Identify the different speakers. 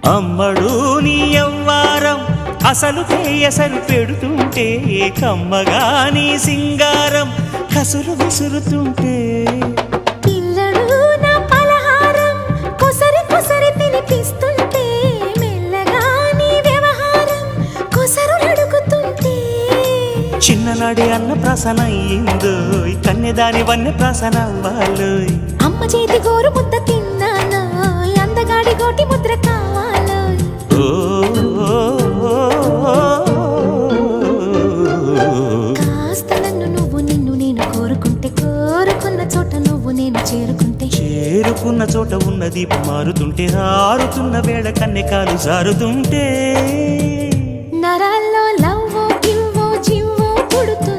Speaker 1: అమ్మడు నీ యవ్వారం అసలు ఎసరు పెడుతుంటే కమ్మగా నీ సింగారం కసురు విసురుతుంటే
Speaker 2: పిల్లడు నా పలహారం కొసరి కొసరి తినిపిస్తుంటే మెల్లగా నీ వ్యవహారం కొసరు అడుగుతుంటే
Speaker 1: చిన్ననాడే అన్న ప్రాసన అయ్యిందో కన్నెదాని వన్నె ప్రాసన అవ్వాలో
Speaker 2: అమ్మ చేతి గోరు ముద్ద తిన్నాను అందగాడి గోటి ముద్ర కావాలో కాస్త నన్ను నువ్వు నిన్ను నేను కోరుకుంటే కోరుకున్న చోట నువ్వు నేను చేరుకుంటే
Speaker 1: చేరుకున్న చోట ఉన్న దీపం మారుతుంటే ఆరుతున్న వేళ కన్నెకాలు జారుతుంటే
Speaker 2: నరాల్లో లవ్వో గివ్వో జివ్వో పుడుతూ